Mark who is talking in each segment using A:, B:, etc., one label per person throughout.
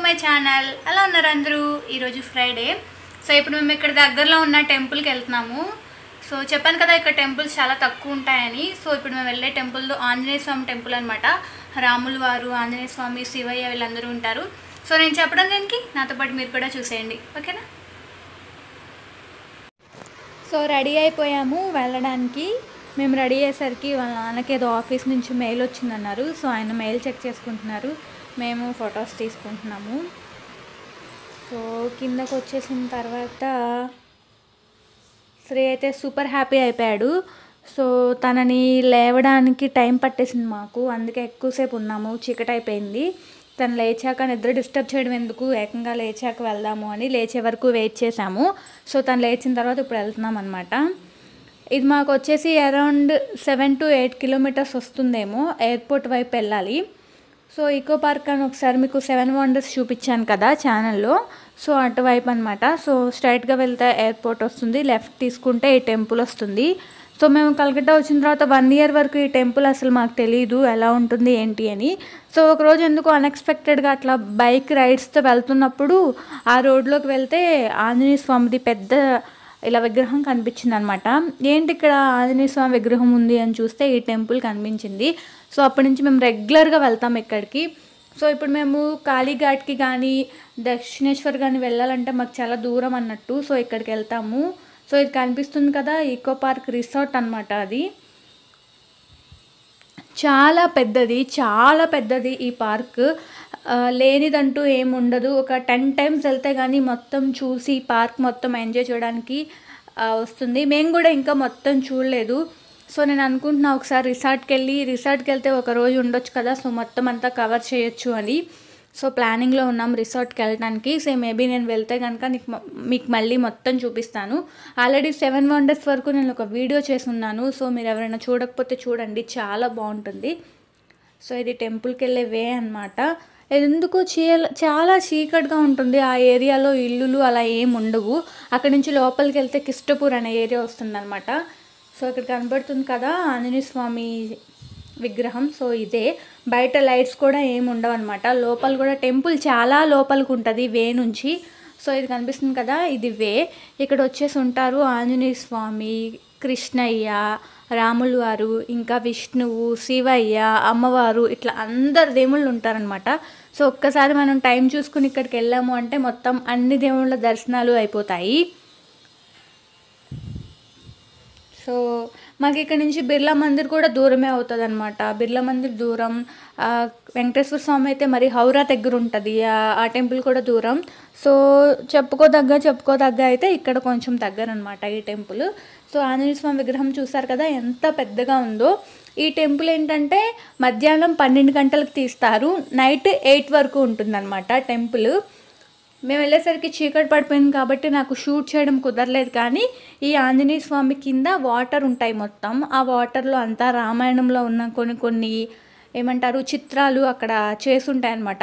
A: My channel. ఎలా ఉన్నారు అందరూ? ఈరోజు ఫ్రైడే. సో ఇప్పుడు మేము ఇక్కడ దగ్గరలో ఉన్న టెంపుల్కి వెళ్తున్నాము. సో చెప్పాను కదా ఇక్కడ టెంపుల్స్ చాలా తక్కువ ఉంటాయని. సో ఇప్పుడు మేము వెళ్ళే టెంపుల్ ఆంజనేయ స్వామి టెంపుల్ అనమాట. రాములు వారు, ఆంజనేయ స్వామి, శివయ్య వీళ్ళందరూ ఉంటారు. సో నేను చెప్పడం దీనికి నాతో పాటు మీరు కూడా చూసేయండి, ఓకేనా? సో రెడీ అయిపోయాము వెళ్ళడానికి. మేము రెడీ అయ్యేసరికి వాళ్ళ నాన్నకి ఏదో ఆఫీస్ నుంచి మెయిల్ వచ్చిందన్నారు. సో ఆయన మెయిల్ చెక్ చేసుకుంటున్నారు, మేము ఫొటోస్ తీసుకుంటున్నాము. సో కిందకు వచ్చేసిన తర్వాత శ్రీ అయితే సూపర్ హ్యాపీ అయిపోయాడు. సో తనని లేవడానికి టైం పట్టేసింది మాకు, అందుకే ఎక్కువసేపు ఉన్నాము. చీకటి అయిపోయింది. తను లేచాక నిద్ర డిస్టర్బ్ చేయడం ఎందుకు, ఏకంగా లేచాక వెళ్దాము అని లేచే వరకు వెయిట్ చేసాము. సో తను లేచిన తర్వాత ఇప్పుడు వెళ్తున్నాం అనమాట. ఇది మాకు వచ్చేసి అరౌండ్ 7 to 8 kilometers వస్తుందేమో. ఎయిర్పోర్ట్ వైపు వెళ్ళాలి. సో ఈకో పార్క్ అని ఒకసారి మీకు 7 వండర్స్ చూపించాను కదా ఛానల్లో, సో అటువైపు అనమాట. సో స్ట్రైట్గా వెళ్తే ఎయిర్పోర్ట్ వస్తుంది, లెఫ్ట్ తీసుకుంటే ఈ టెంపుల్ వస్తుంది. సో మేము కలకత్తా వచ్చిన తర్వాత 1 year వరకు ఈ టెంపుల్ అసలు మాకు తెలియదు ఎలా ఉంటుంది ఏంటి అని. సో ఒకరోజు ఎందుకు అన్ఎక్స్పెక్టెడ్గా అట్లా బైక్ రైడ్స్తో వెళ్తున్నప్పుడు ఆ రోడ్లోకి వెళ్తే ఆంజనేయ స్వామిది పెద్ద ఇలా విగ్రహం కనిపించింది అనమాట. ఏంటి ఇక్కడ ఆంజనేయ స్వామి విగ్రహం ఉంది అని చూస్తే ఈ టెంపుల్ కనిపించింది. సో అప్పటి నుంచి మేము రెగ్యులర్గా వెళ్తాం ఇక్కడికి. సో ఇప్పుడు మేము కాళీఘాట్కి కానీ దక్షిణేశ్వర్ కానీ వెళ్ళాలంటే మాకు చాలా దూరం అన్నట్టు. సో ఇక్కడికి వెళ్తాము. సో ఇది కనిపిస్తుంది కదా ఈకో పార్క్ రిసార్ట్ అనమాట. అది చాలా పెద్దది ఈ పార్క్. లేనిదంటూ ఏముండదు. ఒక 10 times వెళ్తే కానీ మొత్తం చూసి పార్క్ మొత్తం ఎంజాయ్ చేయడానికి వస్తుంది. మేము కూడా ఇంకా మొత్తం చూడలేదు. సో నేను అనుకుంటున్నా ఒకసారి రిసార్ట్కి వెళ్తే ఒక రోజు ఉండొచ్చు కదా, సో మొత్తం అంతా కవర్ చేయొచ్చు అని. సో ప్లానింగ్లో ఉన్నాం రిసార్ట్కి వెళ్ళడానికి. సో మేబీ నేను వెళ్తే కనుక మీకు మళ్ళీ మొత్తం చూపిస్తాను. ఆల్రెడీ 7 వండర్స్ వరకు నేను ఒక వీడియో చేసి ఉన్నాను. సో మీరు ఎవరైనా చూడకపోతే చూడండి, చాలా బాగుంటుంది. సో ఇది టెంపుల్కి వెళ్ళే వే అనమాట. ఎందుకు చాలా చీకటిగా ఉంటుంది ఆ ఏరియాలో, ఇల్లులు అలా ఏమి ఉండవు. అక్కడి నుంచి లోపలికి వెళ్తే కిష్టపూర్ అనే ఏరియా వస్తుంది అనమాట. సో ఇక్కడ కనబడుతుంది కదా ఆంజనేయ స్వామి విగ్రహం. సో ఇదే, బయట లైట్స్ కూడా ఏమి ఉండవు అనమాట. లోపల కూడా టెంపుల్ చాలా లోపలికి ఉంటుంది వే నుంచి. సో ఇది కనిపిస్తుంది కదా, ఇది వే. ఇక్కడ వచ్చేసి ఉంటారు ఆంజనేయ స్వామి, కృష్ణయ్య, రాములు వారు, ఇంకా విష్ణువు, శివయ్య, అమ్మవారు, ఇట్లా అందరు దేవుళ్ళు ఉంటారనమాట. సో ఒక్కసారి మనం టైం చూసుకుని ఇక్కడికి వెళ్ళాము అంటే మొత్తం అన్ని దేవుళ్ళ దర్శనాలు అయిపోతాయి. సో మాకు ఇక్కడ నుంచి బిర్లా మందిర్ కూడా దూరమే అవుతుంది అనమాట. బిర్లా మందిర్ దూరం, వెంకటేశ్వర స్వామి అయితే మరి హౌరా దగ్గర ఉంటుంది, ఆ టెంపుల్ కూడా దూరం. సో చెప్పుకోదగ్గ అయితే ఇక్కడ కొంచెం దగ్గర అనమాట ఈ టెంపుల్. సో ఆంజనేయ స్వామి విగ్రహం చూసారు కదా ఎంత పెద్దగా ఉందో. ఈ టెంపుల్ ఏంటంటే మధ్యాహ్నం 12 గంటలకు తీస్తారు, నైట్ 8 వరకు ఉంటుందన్నమాట టెంపుల్. మేము వెళ్ళేసరికి చీకటి పడిపోయింది కాబట్టి నాకు షూట్ చేయడం కుదరలేదు. కానీ ఈ ఆంజనేయ స్వామి కింద వాటర్ ఉంటాయి మొత్తం. ఆ వాటర్లో అంతా రామాయణంలో ఉన్న కొన్ని ఏమంటారు చిత్రాలు అక్కడ చేసుంటాయి అన్నమాట.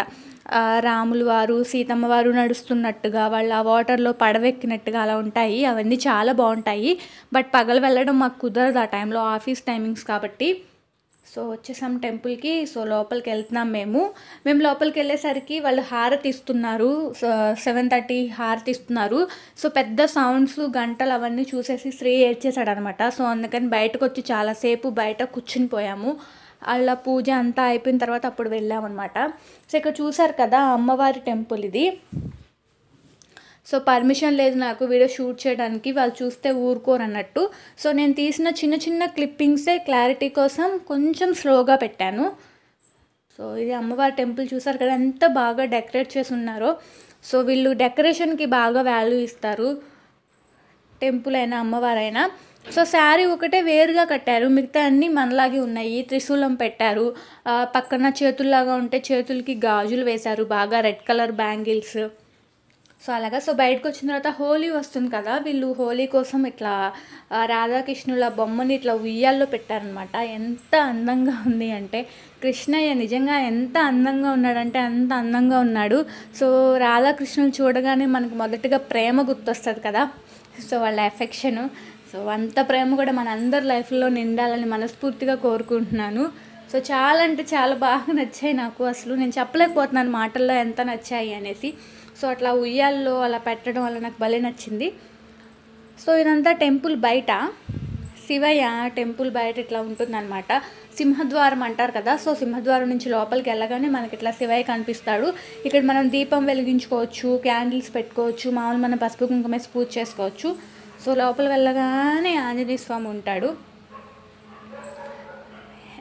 A: రాములు వారు, సీతమ్మ వారు నడుస్తున్నట్టుగా, వాళ్ళు ఆ వాటర్లో పడవెక్కినట్టుగా అలా ఉంటాయి. అవన్నీ చాలా బాగుంటాయి. బట్ పగలు వెళ్ళడం మాకు కుదరదు ఆ టైంలో, ఆఫీస్ టైమింగ్స్ కాబట్టి. సో వచ్చేసాం టెంపుల్కి. సో లోపలికి వెళ్తున్నాం మేము లోపలికి వెళ్ళేసరికి వాళ్ళు హారతి ఇస్తున్నారు. 7:30 హారతి ఇస్తున్నారు. సో పెద్ద సౌండ్స్, గంటలు అవన్నీ చూసేసి శ్రీ ఏడ్చేసాడు అనమాట. సో అందుకని బయటకు వచ్చి చాలాసేపు బయట కూర్చుని పోయాము. వాళ్ళ పూజ అంతా అయిపోయిన తర్వాత అప్పుడు వెళ్ళామన్నమాట. సో ఇక్కడ చూసారు కదా అమ్మవారి టెంపుల్ ఇది. సో పర్మిషన్ లేదు నాకు వీడియో షూట్ చేయడానికి, వాళ్ళు చూస్తే ఊరుకోరు అన్నట్టు. సో నేను తీసిన చిన్న క్లిప్పింగ్సే క్లారిటీ కోసం కొంచెం స్లోగా పెట్టాను. సో ఇది అమ్మవారి టెంపుల్ చూసారు కదా ఎంత బాగా డెకరేట్ చేసి ఉన్నారో. సో వీళ్ళు డెకరేషన్కి బాగా వాల్యూ ఇస్తారు, టెంపుల్ అయినా అమ్మవారైనా. సో శారీ ఒకటే వేరుగా కట్టారు, మిగతా అన్నీ మనలాగే ఉన్నాయి. త్రిశూలం పెట్టారు, పక్కన చేతుల్లాగా ఉంటే చేతులకి గాజులు వేశారు, బాగా రెడ్ కలర్ బ్యాంగిల్స్. సో అలాగా. సో బయటకు వచ్చిన తర్వాత హోలీ వస్తుంది కదా, వీళ్ళు హోలీ కోసం ఇట్లా రాధాకృష్ణుల బొమ్మని ఇట్లా ఉయ్యాల్లో పెట్టారనమాట. ఎంత అందంగా ఉంది అంటే కృష్ణయ్య నిజంగా ఎంత అందంగా ఉన్నాడంటే అంత అందంగా ఉన్నాడు. సో రాధాకృష్ణులు చూడగానే మనకు మొదటగా ప్రేమ గుర్తొస్తుంది కదా, సో వాళ్ళ ఎఫెక్షను. సో అంత ప్రేమ కూడా మన అందరి లైఫ్లో నిండాలని మనస్ఫూర్తిగా కోరుకుంటున్నాను. సో చాలా అంటే చాలా బాగా నచ్చాయి నాకు. అసలు నేను చెప్పలేకపోతున్నాను మాటల్లో ఎంత నచ్చాయి అనేసి. సో అట్లా ఉయ్యాల్లో అలా పెట్టడం వల్ల నాకు భలే నచ్చింది. సో ఇదంతా టెంపుల్ బయట, శివయ్య టెంపుల్ బయట ఇట్లా ఉంటుందన్నమాట. సింహద్వారం అంటారు కదా, సో సింహద్వారం నుంచి లోపలికి వెళ్ళగానే మనకి ఇట్లా శివయ్య కనిపిస్తాడు. ఇక్కడ మనం దీపం వెలిగించుకోవచ్చు, క్యాండిల్స్ పెట్టుకోవచ్చు, మామూలు మనం పసుపు కుంకుమేసి పూజ చేసుకోవచ్చు. సో లోపల వెళ్ళగానే ఆంజనేయ స్వామి ఉంటాడు.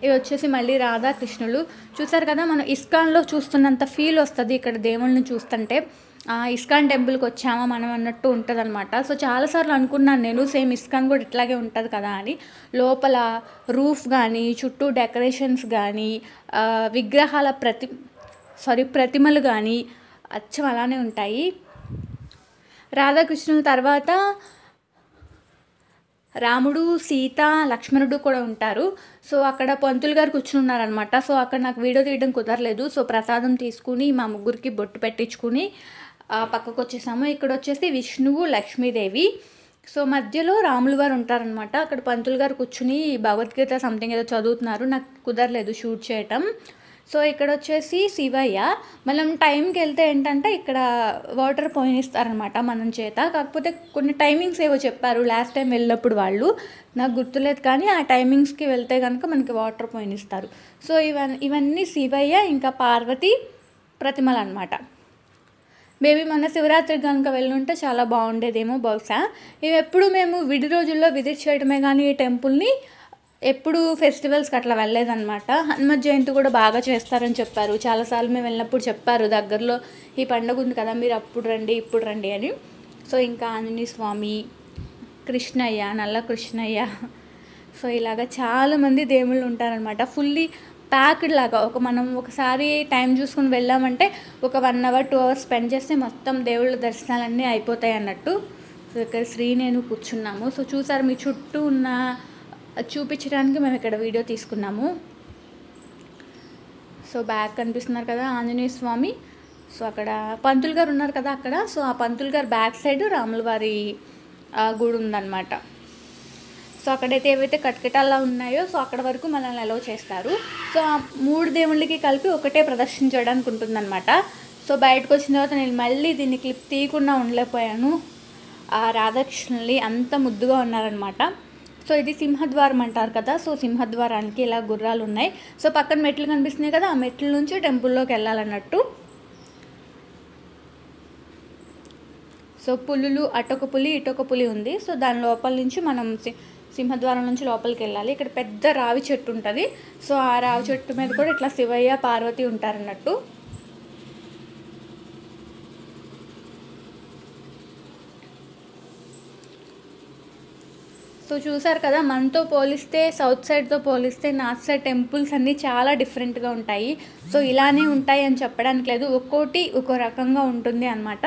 A: ఇవి వచ్చేసి మళ్ళీ రాధాకృష్ణులు. చూసారు కదా, మనం ఇస్కాన్లో చూస్తున్నంత ఫీల్ వస్తుంది ఇక్కడ దేవుళ్ళని చూస్తుంటే. ఇస్కాన్ టెంపుల్కి వచ్చామా మనం అన్నట్టు ఉంటుంది అనమాట. సో చాలాసార్లు అనుకున్నాను నేను, సేమ్ ఇస్కాన్ కూడా ఇట్లాగే ఉంటుంది కదా అని. లోపల రూఫ్ కానీ, చుట్టూ డెకరేషన్స్ కానీ, విగ్రహాల ప్రతిమలు కానీ అచ్చం అలానే ఉంటాయి. రాధాకృష్ణుల తర్వాత రాముడు, సీత, లక్ష్మణుడు కూడా ఉంటారు. సో అక్కడ పంతులు గారు కూర్చుని ఉన్నారనమాట. సో అక్కడ నాకు వీడియో తీయడం కుదరలేదు. సో ప్రసాదం తీసుకుని మా ముగ్గురికి బొట్టు పెట్టించుకుని పక్కకు వచ్చేసాము. ఇక్కడ వచ్చేసి విష్ణువు, లక్ష్మీదేవి. సో మధ్యలో రాములు వారు ఉంటారనమాట. అక్కడ పంతులు గారు కూర్చుని భగవద్గీత సంథింగ్ ఏదో చదువుతున్నారు, నాకు కుదరలేదు షూట్ చేయటం. సో ఇక్కడ వచ్చేసి శివయ్య. మనం టైంకి వెళ్తే ఏంటంటే ఇక్కడ వాటర్ పోయినిస్తారనమాట మనం చేత. కాకపోతే కొన్ని టైమింగ్స్ ఏవో చెప్పారు లాస్ట్ టైం వెళ్ళినప్పుడు వాళ్ళు, నాకు గుర్తులేదు. కానీ ఆ టైమింగ్స్కి వెళ్తే కనుక మనకి వాటర్ పోయినిస్తారు. సో ఇవన్నీ శివయ్య ఇంకా పార్వతి ప్రతిమలు అనమాట. మేబీ మన శివరాత్రికి కనుక వెళ్ళుంటే చాలా బాగుండేదేమో బహుశా. ఇవి ఎప్పుడు మేము విడి రోజుల్లో విజిట్ చేయడమే కానీ ఈ టెంపుల్ని ఎప్పుడు ఫెస్టివల్స్కి అట్లా వెళ్ళలేదన్నమాట. హనుమత్ జయంతి కూడా బాగా చేస్తారని చెప్పారు. చాలాసార్లు మేము వెళ్ళినప్పుడు చెప్పారు, దగ్గరలో ఈ పండుగ ఉంది కదా, మీరు అప్పుడు రండి ఇప్పుడు రండి అని. సో ఇంకా ఆంజనేయ స్వామి, కృష్ణయ్య, నల్ల కృష్ణయ్య, సో ఇలాగ చాలామంది దేవుళ్ళు ఉంటారనమాట. ఫుల్లీ ప్యాక్డ్ లాగా. మనం ఒకసారి టైం చూసుకుని వెళ్ళామంటే ఒక 1 hour 2 hours స్పెండ్ చేస్తే మొత్తం దేవుళ్ళ దర్శనాలన్నీ అయిపోతాయి అన్నట్టు. సో ఇక్కడ శ్రీనేను కూర్చున్నాము. సో చూసారు, మీ చుట్టూ ఉన్న చూపించడానికి మేము ఇక్కడ వీడియో తీసుకున్నాము. సో బ్యాక్ కనిపిస్తున్నారు కదా ఆంజనేయ స్వామి. సో అక్కడ పంతులు గారు ఉన్నారు కదా అక్కడ. సో ఆ పంతులు గారు బ్యాక్ సైడ్ రాముల వారి గుడి ఉందన్నమాట. సో అక్కడైతే ఏవైతే కటకటాల్లో ఉన్నాయో సో అక్కడ వరకు మనల్ని అలౌ చేస్తారు. సో ఆ 3 దేవుళ్ళకి కలిపి ఒకటే ప్రదర్శన చేయడానికి ఉంటుందన్నమాట. సో బయటకు వచ్చిన తర్వాత నేను మళ్ళీ దీన్ని క్లిప్ తీయకుండా ఉండలేకపోయాను. ఆ రాధాకృష్ణుల్ని అంత ముద్దుగా ఉన్నారనమాట. సో ఇది సింహద్వారం అంటారు కదా. సో సింహద్వారానికి ఇలా గుర్రాలు ఉన్నాయి. సో పక్కన మెట్లు కనిపిస్తున్నాయి కదా, ఆ మెట్ల నుంచి టెంపుల్లోకి వెళ్ళాలన్నట్టు. సో పులులు, అటొక పులి ఇటొక పులి ఉంది. సో దాని లోపల నుంచి మనం సింహద్వారం నుంచి లోపలికి వెళ్ళాలి. ఇక్కడ పెద్ద రావి చెట్టు ఉంటుంది. సో ఆ రావి చెట్టు మీద కూడా ఇట్లా శివయ్య, పార్వతి ఉంటారన్నట్టు. సో చూసారు కదా, మనతో పోలిస్తే సౌత్ సైడ్తో పోలిస్తే నార్త్ సైడ్ టెంపుల్స్ అన్నీ చాలా డిఫరెంట్గా ఉంటాయి. సో ఇలానే ఉంటాయి అని చెప్పడానికి లేదు, ఒక్కోటి ఒక్కో రకంగా ఉంటుంది అన్నమాట.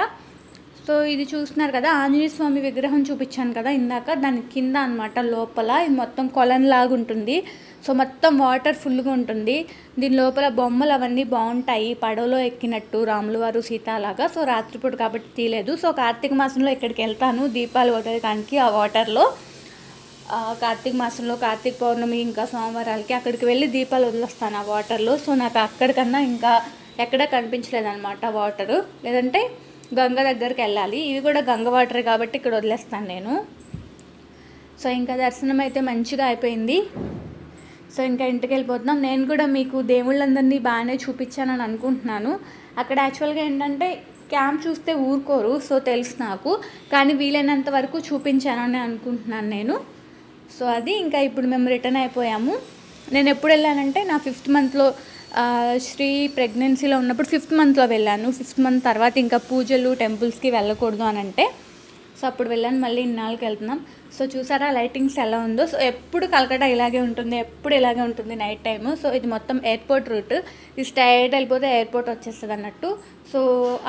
A: సో ఇది చూస్తున్నారు కదా, ఆంజనేయ స్వామి విగ్రహం చూపించాను కదా ఇందాక, దాని కింద అనమాట లోపల ఇది మొత్తం కొలన్లాగా ఉంటుంది. సో మొత్తం వాటర్ ఫుల్గా ఉంటుంది. దీని లోపల బొమ్మలు అవన్నీ బాగుంటాయి, పడవలో ఎక్కినట్టు రాములు వారు, సీత లాగా. సో రాత్రిపూట కాబట్టి తీయలేదు. సో కార్తీక మాసంలో ఇక్కడికి వెళ్తాను దీపాలు వదలడానికి ఆ వాటర్లో. కార్తీక మాసంలో కార్తీక పౌర్ణమి ఇంకా సోమవారాలకి అక్కడికి వెళ్ళి దీపాలు వదిలేస్తాను ఆ వాటర్లో. సో నాకు అక్కడికన్నా ఇంకా ఎక్కడ కనిపించలేదన్నమాట వాటరు, లేదంటే గంగ దగ్గరికి వెళ్ళాలి. ఇవి కూడా గంగ వాటరే కాబట్టి ఇక్కడ వదిలేస్తాను నేను. సో ఇంకా దర్శనం అయితే మంచిగా అయిపోయింది. సో ఇంకా ఇంటికి వెళ్ళిపోతున్నాం. నేను కూడా మీకు దేవుళ్ళందరినీ బాగానే చూపించానని అనుకుంటున్నాను. అక్కడ యాక్చువల్గా ఏంటంటే క్యాంప్ చూస్తే ఊరుకోరు, సో తెలుసు నాకు, కానీ వీలైనంత వరకు చూపించానని అనుకుంటున్నాను నేను. సో అది ఇంకా ఇప్పుడు మేము రిటర్న్ అయిపోయాము. నేను ఎప్పుడు వెళ్ళానంటే నా 5th మంత్లో శ్రీ ప్రెగ్నెన్సీలో ఉన్నప్పుడు 5th మంత్లో వెళ్ళాను. 5th మంత్ తర్వాత ఇంకా పూజలు టెంపుల్స్కి వెళ్ళకూడదు అని అంటే సో అప్పుడు వెళ్ళాను. మళ్ళీ ఇన్నాళ్ళకి వెళ్తున్నాం. సో చూసారా లైటింగ్స్ ఎలా ఉందో. సో ఎప్పుడు కలకటా ఇలాగే ఉంటుంది, ఎప్పుడు ఇలాగే ఉంటుంది నైట్ టైము. సో ఇది మొత్తం ఎయిర్పోర్ట్ రూట్, ఇది స్ట్రైట్ వెళ్ళిపోతే ఎయిర్పోర్ట్ వచ్చేస్తుంది అన్నట్టు. సో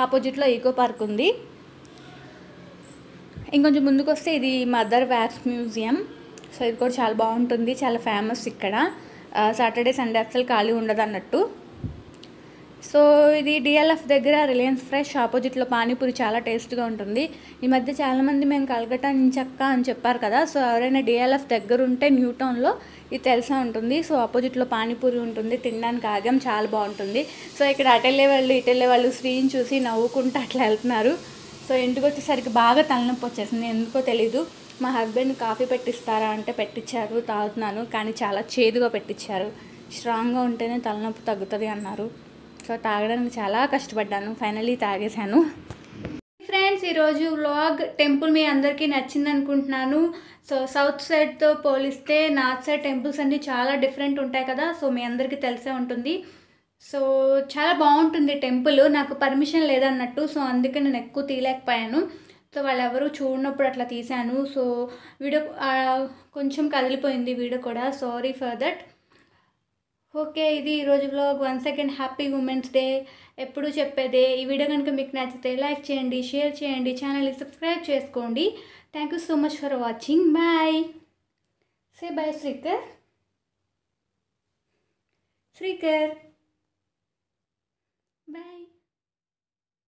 A: ఆపోజిట్లో ఈకో పార్క్ ఉంది. ఇంకొంచెం ముందుకు వస్తే ఇది మదర్ వ్యాక్స్ మ్యూజియం. సో ఇది కూడా చాలా బాగుంటుంది, చాలా ఫేమస్ ఇక్కడ. సాటర్డే సండే అసలు ఖాళీ ఉండదు అన్నట్టు. సో ఇది డిఎల్ఎఫ్ దగ్గర రిలయన్స్ ఫ్రెష్ ఆపోజిట్లో పానీపూరి చాలా టేస్ట్గా ఉంటుంది. ఈ మధ్య చాలామంది మేము కలకట్టా నుంచి అక్క అని చెప్పారు కదా, సో ఎవరైనా డిఎల్ఎఫ్ దగ్గర ఉంటే న్యూ టౌన్లో ఇది తెలిసే ఉంటుంది. సో ఆపోజిట్లో పానీపూరి ఉంటుంది, తినడానికి ఆగాం, చాలా బాగుంటుంది. సో ఇక్కడ అటెళ్ళే వాళ్ళు ఇటెళ్ళే వాళ్ళు శ్రీని చూసి నవ్వుకుంటూ అట్లా వెళ్తున్నారు. సో ఇంటికి వచ్చేసరికి బాగా తలనొప్పి వచ్చేసింది, ఎందుకో తెలీదు. మా హస్బెండ్ కాఫీ పెట్టిస్తారా అంటే పెట్టించారు, తాగుతున్నాను. కానీ చాలా చేదుగా పెట్టించారు. స్ట్రాంగ్గా ఉంటేనే తలనొప్పి తగ్గుతుంది అన్నారు. సో తాగడానికి చాలా కష్టపడ్డాను, ఫైనల్లీ తాగేశాను. ఫ్రెండ్స్, ఈరోజు వ్లాగ్ టెంపుల్ మీ అందరికీ నచ్చింది అనుకుంటున్నాను. సో సౌత్ సైడ్తో పోలిస్తే నార్త్ సైడ్ టెంపుల్స్ అన్నీ చాలా డిఫరెంట్ ఉంటాయి కదా, సో మీ అందరికీ తెలిసే ఉంటుంది. సో చాలా బాగుంటుంది టెంపుల్. నాకు పర్మిషన్ లేదన్నట్టు, సో అందుకే నేను ఎక్కువ తీయలేకపోయాను. సో వాళ్ళు ఎవరు చూడనప్పుడు అట్లా తీశాను. సో వీడియో కొంచెం కదిలిపోయింది వీడియో కూడా, సారీ ఫర్ దట్. ఓకే, ఇది ఈరోజు vlog. Once again happy women's day. ఎప్పుడు చెప్పేదే. ఈ వీడియో కనుక మీకు నచ్చితే లైక్ చేయండి, షేర్ చేయండి, ఛానల్ని సబ్స్క్రైబ్ చేసుకోండి. Thank you so much for watching. Bye. Say bye Srikar.